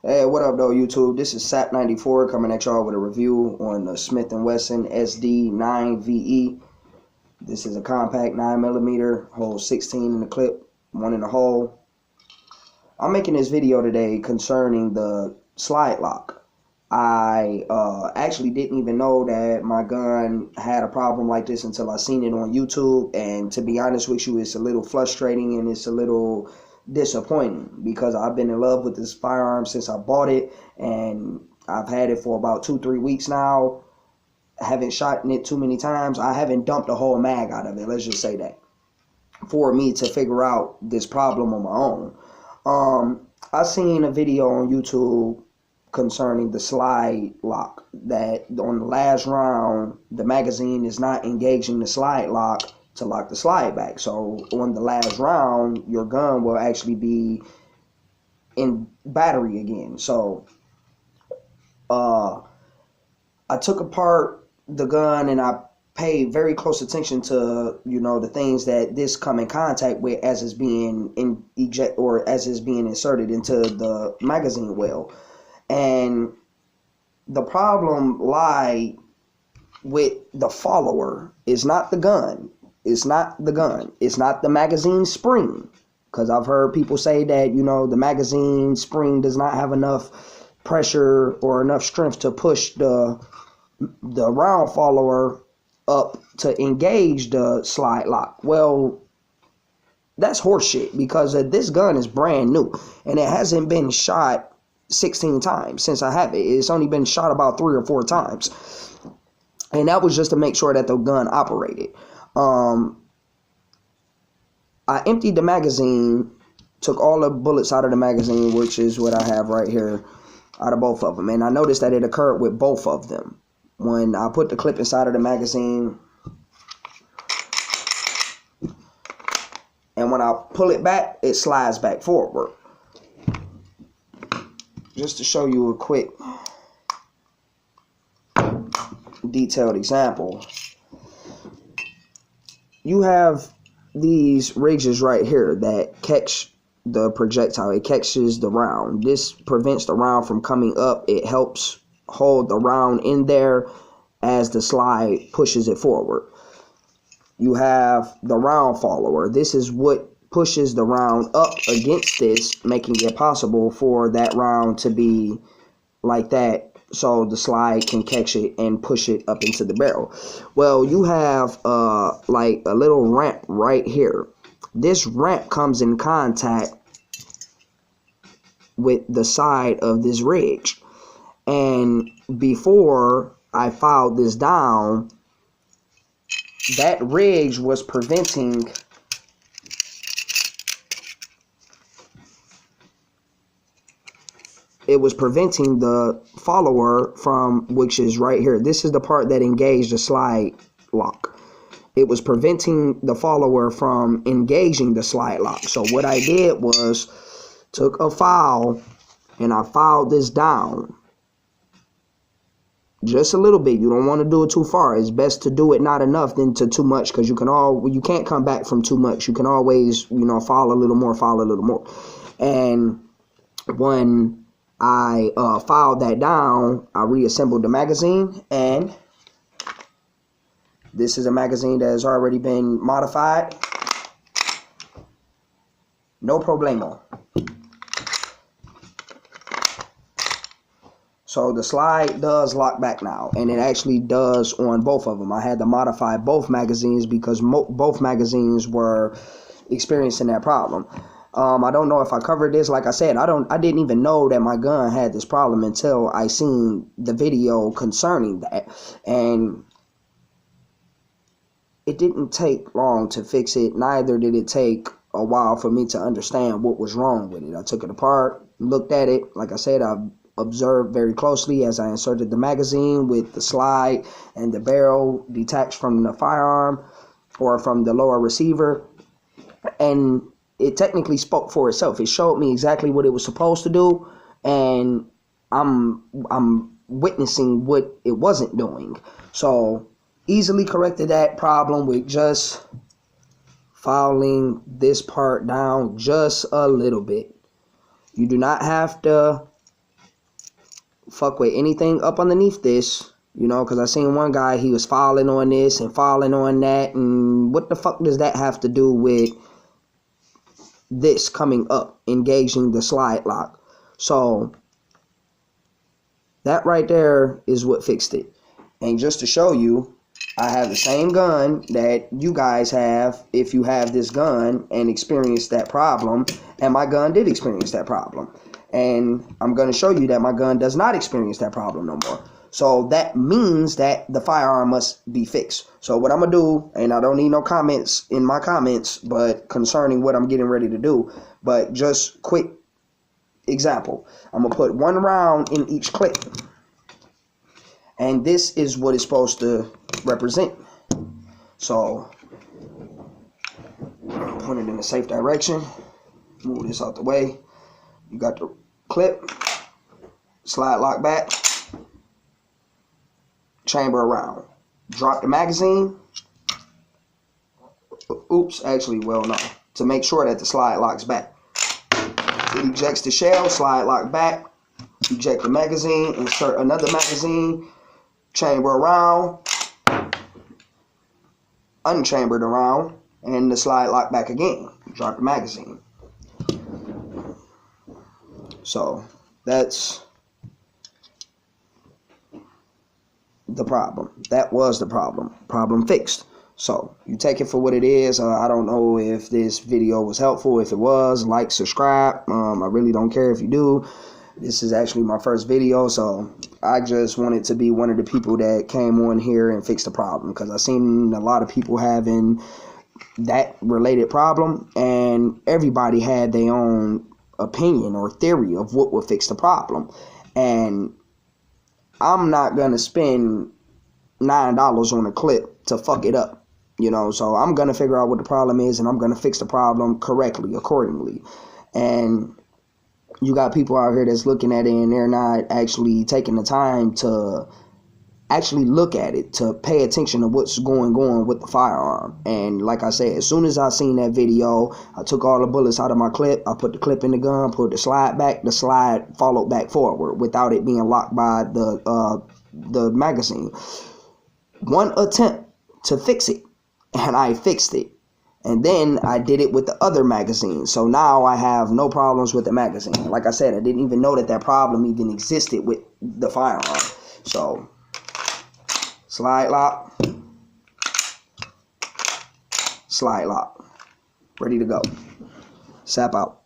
Hey, what up though, YouTube? This is SD9VE coming at y'all with a review on the Smith & Wesson SD9VE. This is a compact 9mm, holds 16 in the clip, 1 in the hole. I'm making this video today concerning the slide lock. I actually didn't even know that my gun had a problem like this until I seen it on YouTube, and to be honest with you, it's a little frustrating and it's a little disappointing because I've been in love with this firearm since I bought it, and I've had it for about 2-3 weeks now. I haven't shot in it too many times. I haven't dumped a whole mag out of it, let's just say that, for me to figure out this problem on my own. I seen a video on YouTube concerning the slide lock, that on the last round the magazine is not engaging the slide lock to lock the slide back. So on the last round your gun will actually be in battery again. So I took apart the gun and I paid very close attention to, you know, the things that this come in contact with as it's being as it's being inserted into the magazine well. And the problem lied with the follower. It's not the gun. It's not the gun. It's not the magazine spring. Because I've heard people say that, you know, the magazine spring does not have enough pressure or enough strength to push the round follower up to engage the slide lock. Well, that's horseshit, because this gun is brand new and it hasn't been shot 16 times since I have it. It's only been shot about 3 or 4 times, and that was just to make sure that the gun operated. I emptied the magazine, took all the bullets out of the magazine, which is what I have right here, out of both of them, and I noticed that it occurred with both of them. When I put the clip inside of the magazine and when I pull it back, it slides back forward. Just to show you a quick detailed example, you have these ridges right here that catch the projectile. It catches the round. This prevents the round from coming up. It helps hold the round in there as the slide pushes it forward. You have the round follower. This is what pushes the round up against this, making it possible for that round to be like that, so the slide can catch it and push it up into the barrel. Well, you have like a little ramp right here. This ramp comes in contact with the side of this ridge, and before I filed this down, that ridge was preventing the follower from, which is right here. This is the part that engaged the slide lock. It was preventing the follower from engaging the slide lock. So what I did was took a file and I filed this down just a little bit. You don't want to do it too far. It's best to do it not enough than to too much, because you can't come back from too much. You can always, you know, file a little more. And when I filed that down, I reassembled the magazine, and this is a magazine that has already been modified. No problemo. So the slide does lock back now, and it actually does on both of them. I had to modify both magazines because both magazines were experiencing that problem. I don't know if I covered this. Like I said, I didn't even know that my gun had this problem until I seen the video concerning that, and it didn't take long to fix it. Neither did it take a while for me to understand what was wrong with it. I took it apart, looked at it. Like I said, I observed very closely as I inserted the magazine with the slide and the barrel detached from the firearm or from the lower receiver, and it technically spoke for itself. It showed me exactly what it was supposed to do, and I'm witnessing what it wasn't doing. So easily corrected that problem with just filing this part down just a little bit. You do not have to fuck with anything up underneath this, you know, because I seen one guy, he was falling on this and falling on that, and what the fuck does that have to do with this coming up, engaging the slide lock? So that right there is what fixed it. And just to show you, I have the same gun that you guys have if you have this gun and experience that problem, and my gun did experience that problem. And I'm going to show you that my gun does not experience that problem no more. So that means that the firearm must be fixed. So what I'm going to do, and I don't need no comments in my comments, but concerning what I'm getting ready to do, but just quick example. I'm going to put 1 round in each clip. And this is what it's supposed to represent. So put it in a safe direction. Move this out the way. You got the clip, slide lock back, chamber around. Drop the magazine. Oops, actually, well, no. To make sure that the slide locks back. It ejects the shell, slide lock back, eject the magazine, insert another magazine, chamber around, unchambered around, and the slide lock back again. Drop the magazine. So that's the problem. That was the problem. Problem fixed. So you take it for what it is. I don't know if this video was helpful. If it was, like, subscribe. I really don't care if you do. This is actually my first video, so I just wanted to be one of the people that came on here and fixed the problem, because I've seen a lot of people having that related problem, and everybody had their own opinion or theory of what would fix the problem. And I'm not gonna spend $9 on a clip to fuck it up, you know. So I'm gonna figure out what the problem is, and I'm gonna fix the problem correctly, accordingly. And you got people out here that's looking at it and they're not actually taking the time to actually look at it, to pay attention to what's going on with the firearm. And like I said, as soon as I seen that video, I took all the bullets out of my clip, I put the clip in the gun, put the slide back, the slide followed back forward without it being locked by the magazine. One attempt to fix it, and I fixed it. And then I did it with the other magazine. So now I have no problems with the magazine. Like I said, I didn't even know that that problem even existed with the firearm. So slide lock, slide lock, ready to go. Sap out.